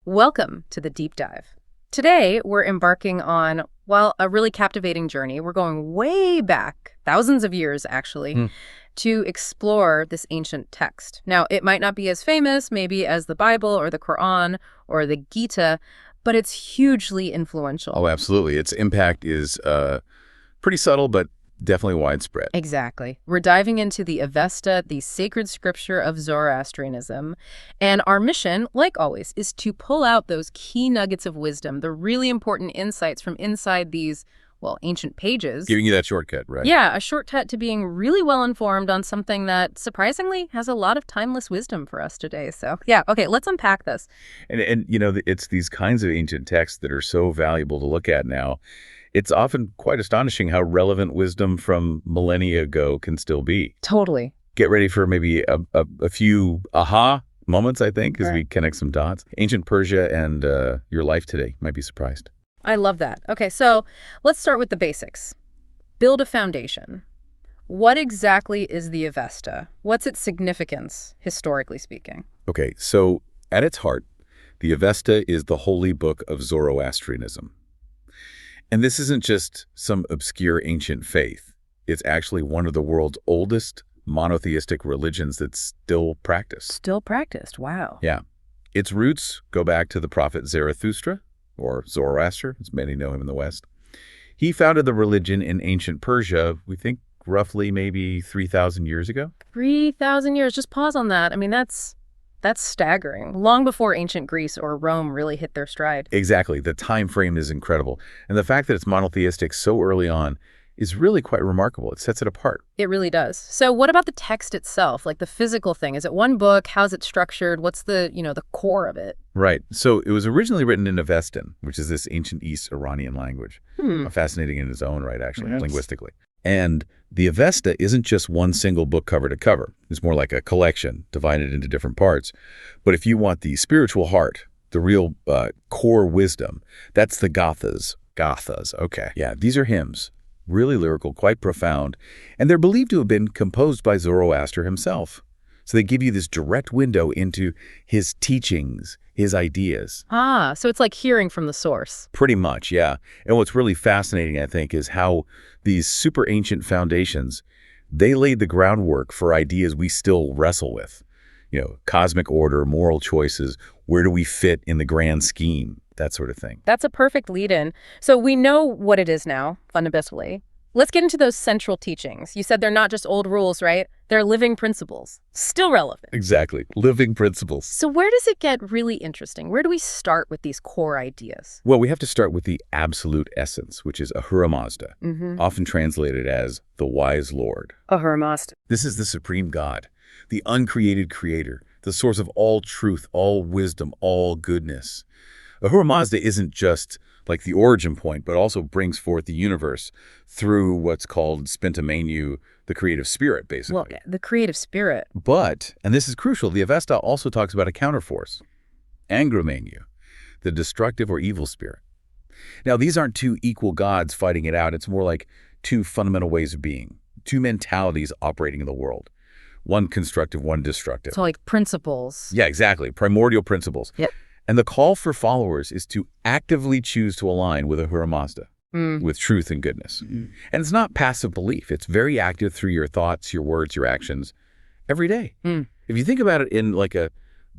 Welcome to the Deep Dive. Today, we're embarking on, well, a really captivating journey. We're going way back, thousands of years, actually, to explore this ancient text. Now, it might not be as famous, maybe, as the Bible or the Quran or the Gita, but it's hugely influential. Oh, absolutely. Its impact is pretty subtle, but definitely widespread. Exactly. We're diving into the Avesta, the sacred scripture of Zoroastrianism. And our mission, like always, is to pull out those key nuggets of wisdom, the really important insights from inside these, well, ancient pages. Giving you that shortcut, right? Yeah, a shortcut to being really well-informed on something that, surprisingly, has a lot of timeless wisdom for us today. So, yeah, okay, let's unpack this. And you know, it's these kinds of ancient texts that are so valuable to look at now. It's often quite astonishing how relevant wisdom from millennia ago can still be. Totally. Get ready for maybe a few aha moments, I think, as we connect some dots. Ancient Persia and your life today. You might be surprised. I love that. Okay, so let's start with the basics. Build a foundation. What exactly is the Avesta? What's its significance, historically speaking? Okay, so at its heart, the Avesta is the holy book of Zoroastrianism. And this isn't just some obscure ancient faith. It's actually one of the world's oldest monotheistic religions that's still practiced. Still practiced, wow. Yeah. Its roots go back to the prophet Zarathustra, or Zoroaster, as many know him in the West. He founded the religion in ancient Persia, we think roughly maybe 3,000 years ago. 3,000 years. Just pause on that. I mean, that's staggering. Long before ancient Greece or Rome really hit their stride. Exactly. The time frame is incredible. And the fact that it's monotheistic so early on is really quite remarkable. It sets it apart. It really does. So what about the text itself, like the physical thing? Is it one book? How's it structured? What's the, the core of it? Right. So it was originally written in Avestan, which is this ancient East Iranian language. Fascinating in its own right, actually, linguistically. And the Avesta isn't just one single book cover to cover. It's more like a collection divided into different parts. But if you want the spiritual heart, the real core wisdom, that's the Gathas. Gathas, okay. Yeah, these are hymns, really lyrical, quite profound, and they're believed to have been composed by Zoroaster himself. So they give you this direct window into his teachings, his ideas. Ah, so it's like hearing from the source. Pretty much, yeah. And what's really fascinating, I think, is how these super ancient foundations, they laid the groundwork for ideas we still wrestle with. You know, cosmic order, moral choices, where do we fit in the grand scheme, that sort of thing. That's a perfect lead-in. So we know what it is now, fundamentally. Let's get into those central teachings. You said they're not just old rules, right? They're living principles, still relevant. Exactly. Living principles. So where does it get really interesting? Where do we start with these core ideas? Well, we have to start with the absolute essence, which is Ahura Mazda, often translated as the wise Lord. Ahura Mazda. This is the supreme God, the uncreated creator, the source of all truth, all wisdom, all goodness. Ahura Mazda isn't just like the origin point, but also brings forth the universe through what's called Spinta Manu, the creative spirit, basically. Well, the creative spirit. But, and this is crucial, the Avesta also talks about a counterforce, Angra Manu, the destructive or evil spirit. Now, these aren't two equal gods fighting it out. It's more like two fundamental ways of being, two mentalities operating in the world. One constructive, one destructive. So like principles. Yeah, exactly. Primordial principles. Yep. And the call for followers is to actively choose to align with Ahura Mazda, with truth and goodness. And it's not passive belief. It's very active through your thoughts, your words, your actions every day. If you think about it in like a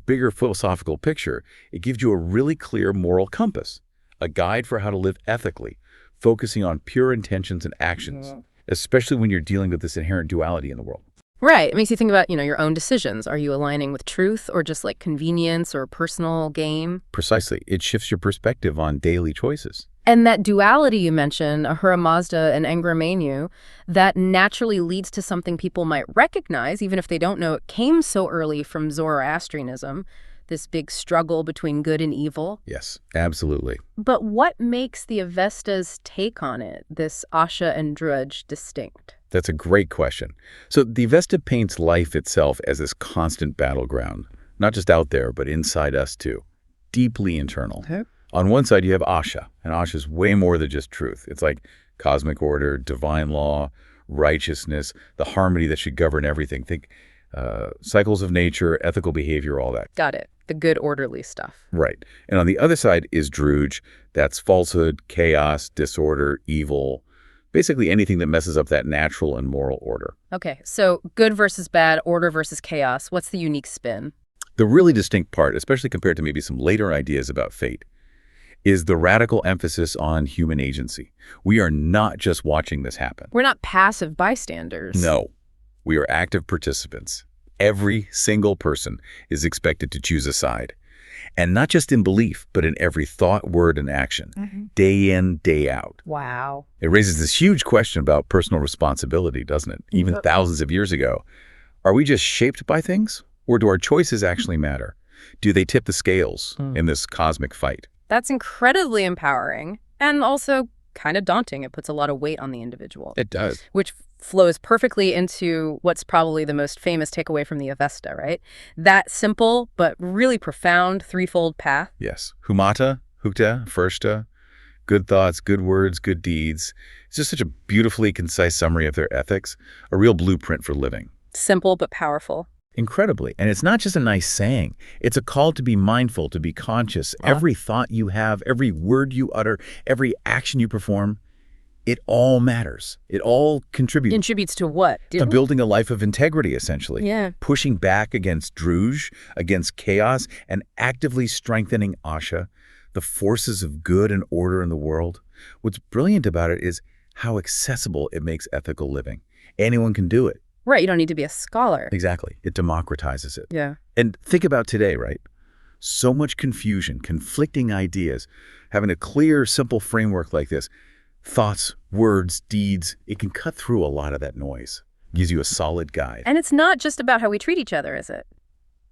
bigger philosophical picture, it gives you a really clear moral compass, a guide for how to live ethically, focusing on pure intentions and actions, especially when you're dealing with this inherent duality in the world. Right. It makes you think about, your own decisions. Are you aligning with truth or just like convenience or personal gain? Precisely. It shifts your perspective on daily choices. And that duality you mentioned, Ahura Mazda and Angra Mainyu, that naturally leads to something people might recognize, even if they don't know it came so early from Zoroastrianism, this big struggle between good and evil. Yes, absolutely. But what makes the Avesta's take on it, this Asha and Druj, distinct? That's a great question. So the Avesta paints life itself as this constant battleground, not just out there, but inside us too, deeply internal. Okay. On one side, you have Asha, and Asha is way more than just truth. It's like cosmic order, divine law, righteousness, the harmony that should govern everything. Think cycles of nature, ethical behavior, all that. Got it. the good, orderly stuff. Right. And on the other side is Druj. That's falsehood, chaos, disorder, evil, basically anything that messes up that natural and moral order. Okay, so good versus bad, order versus chaos. What's the unique spin? The really distinct part, especially compared to maybe some later ideas about fate, is the radical emphasis on human agency. We are not just watching this happen. We're not passive bystanders. No, we are active participants. Every single person is expected to choose a side. And not just in belief, but in every thought, word, and action, day in, day out. Wow. It raises this huge question about personal responsibility, doesn't it? Even thousands of years ago. Are we just shaped by things? Or do our choices actually matter? Do they tip the scales in this cosmic fight? That's incredibly empowering and also kind of daunting. It puts a lot of weight on the individual. It does. Which flows perfectly into what's probably the most famous takeaway from the Avesta, right? That simple but really profound threefold path. Yes. Humata, Hukta, Firsta, good thoughts, good words, good deeds. It's just such a beautifully concise summary of their ethics, a real blueprint for living. Simple but powerful. Incredibly. And it's not just a nice saying. It's a call to be mindful, to be conscious. Every thought you have, every word you utter, every action you perform, it all matters. It all contributes. Contributes to what? To building a life of integrity, essentially. Yeah. Pushing back against Druj, against chaos, and actively strengthening Asha, the forces of good and order in the world. What's brilliant about it is how accessible it makes ethical living. Anyone can do it. Right, you don't need to be a scholar. Exactly. It democratizes it. Yeah. And think about today, right? So much confusion, conflicting ideas. Having a clear, simple framework like this, thoughts, words, deeds, it can cut through a lot of that noise. Gives you a solid guide. And it's not just about how we treat each other, is it?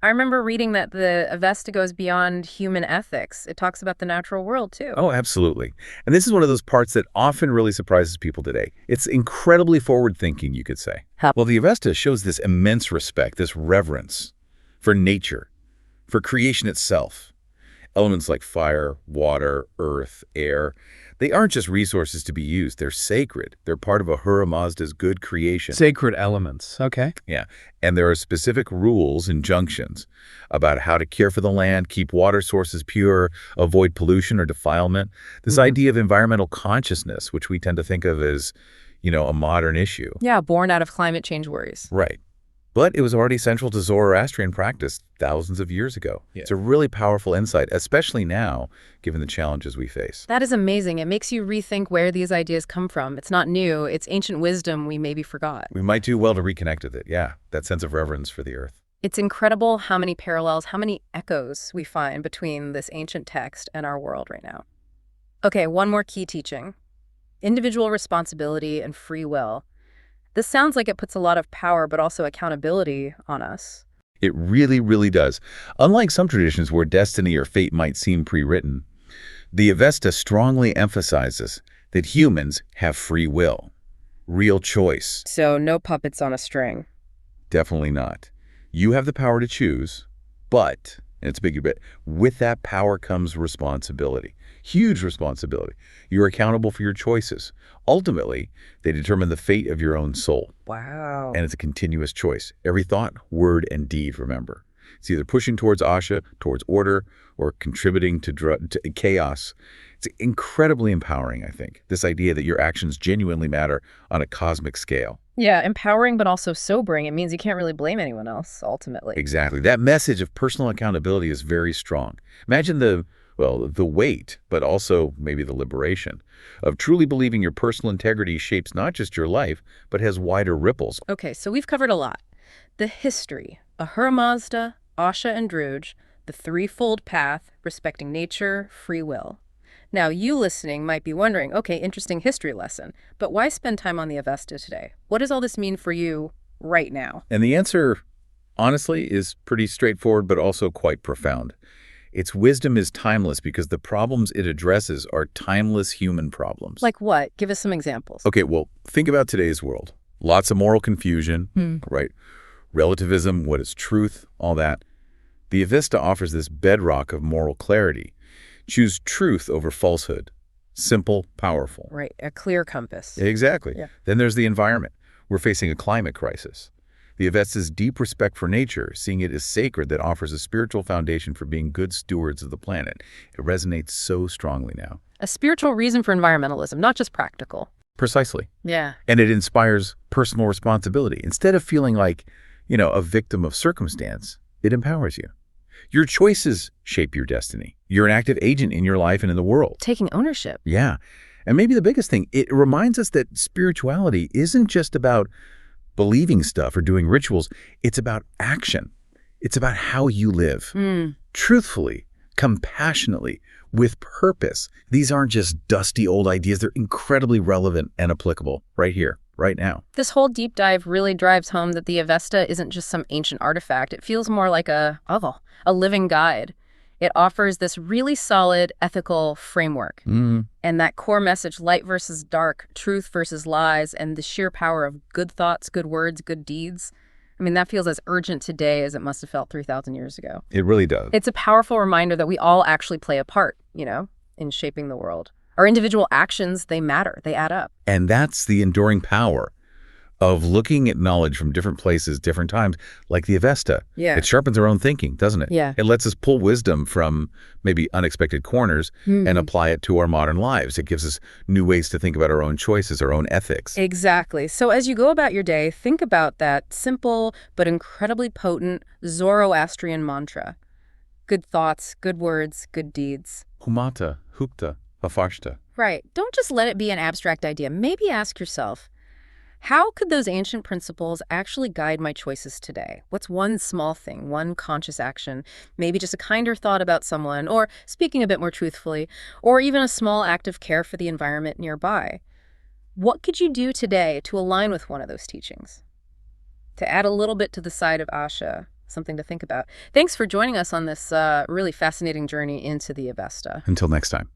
I remember reading that the Avesta goes beyond human ethics. It talks about the natural world, too. Oh, absolutely. And this is one of those parts that often really surprises people today. It's incredibly forward-thinking, you could say. Well, the Avesta shows this immense respect, this reverence for nature, for creation itself. Elements like fire, water, earth, air, they aren't just resources to be used. They're sacred. They're part of Ahura Mazda's good creation. Sacred elements. Okay. Yeah. And there are specific rules, injunctions about how to care for the land, keep water sources pure, avoid pollution or defilement. This idea of environmental consciousness, which we tend to think of as, a modern issue. Yeah, born out of climate change worries. Right. But it was already central to Zoroastrian practice thousands of years ago. Yeah. It's a really powerful insight, especially now, given the challenges we face. That is amazing. It makes you rethink where these ideas come from. It's not new. It's ancient wisdom we maybe forgot. We might do well to reconnect with it, yeah, that sense of reverence for the earth. It's incredible how many parallels, how many echoes we find between this ancient text and our world right now. Okay, one more key teaching. Individual responsibility and free will. This sounds like it puts a lot of power, but also accountability on us. It really, really does. Unlike some traditions where destiny or fate might seem pre-written, the Avesta strongly emphasizes that humans have free will, real choice. So no puppets on a string. Definitely not. You have the power to choose, but, and it's a big bit, with that power comes responsibility. Huge responsibility. You're accountable for your choices. Ultimately, they determine the fate of your own soul. Wow. And it's a continuous choice. Every thought, word, and deed, remember. It's either pushing towards Asha, towards order, or contributing to chaos. It's incredibly empowering, I think, this idea that your actions genuinely matter on a cosmic scale. Yeah, empowering but also sobering. It means you can't really blame anyone else, ultimately. Exactly. That message of personal accountability is very strong. Imagine the weight, but also maybe the liberation of truly believing your personal integrity shapes not just your life, but has wider ripples. Okay, so we've covered a lot. The history, Ahura Mazda, Asha, and Druj, the threefold path, respecting nature, free will. Now, you listening might be wondering, okay, interesting history lesson, but why spend time on the Avesta today? What does all this mean for you right now? And the answer, honestly, is pretty straightforward, but also quite profound. Its wisdom is timeless because the problems it addresses are timeless human problems. Like what? Give us some examples. Okay, well, think about today's world. Lots of moral confusion, right? Relativism, what is truth, all that. The Avesta offers this bedrock of moral clarity. Choose truth over falsehood. Simple, powerful. Right, a clear compass. Exactly. Yeah. Then there's the environment. We're facing a climate crisis. The Avesta's deep respect for nature, seeing it as sacred that offers a spiritual foundation for being good stewards of the planet. It resonates so strongly now. A spiritual reason for environmentalism, not just practical. Precisely. Yeah. And it inspires personal responsibility. Instead of feeling like, a victim of circumstance, it empowers you. Your choices shape your destiny. You're an active agent in your life and in the world. Taking ownership. Yeah. And maybe the biggest thing, it reminds us that spirituality isn't just about believing stuff or doing rituals. It's about action. It's about how you live. Truthfully, compassionately, with purpose. These aren't just dusty old ideas. They're incredibly relevant and applicable right here, right now. This whole deep dive really drives home that the Avesta isn't just some ancient artifact. It feels more like a living guide. It offers this really solid ethical framework. And that core message, light versus dark, truth versus lies, and the sheer power of good thoughts, good words, good deeds. I mean, that feels as urgent today as it must have felt 3,000 years ago. It really does. It's a powerful reminder that we all actually play a part, in shaping the world. Our individual actions, they matter. They add up. And that's the enduring power of looking at knowledge from different places, different times, like the Avesta. Yeah. It sharpens our own thinking, doesn't it? Yeah. It lets us pull wisdom from maybe unexpected corners and apply it to our modern lives. It gives us new ways to think about our own choices, our own ethics. Exactly. So as you go about your day, think about that simple but incredibly potent Zoroastrian mantra. Good thoughts, good words, good deeds. Humata, hukta, vafarshta. Right. Don't just let it be an abstract idea. Maybe ask yourself, how could those ancient principles actually guide my choices today? What's one small thing, one conscious action, maybe just a kinder thought about someone, or speaking a bit more truthfully, or even a small act of care for the environment nearby? What could you do today to align with one of those teachings? To add a little bit to the side of Asha, something to think about. Thanks for joining us on this really fascinating journey into the Avesta. Until next time.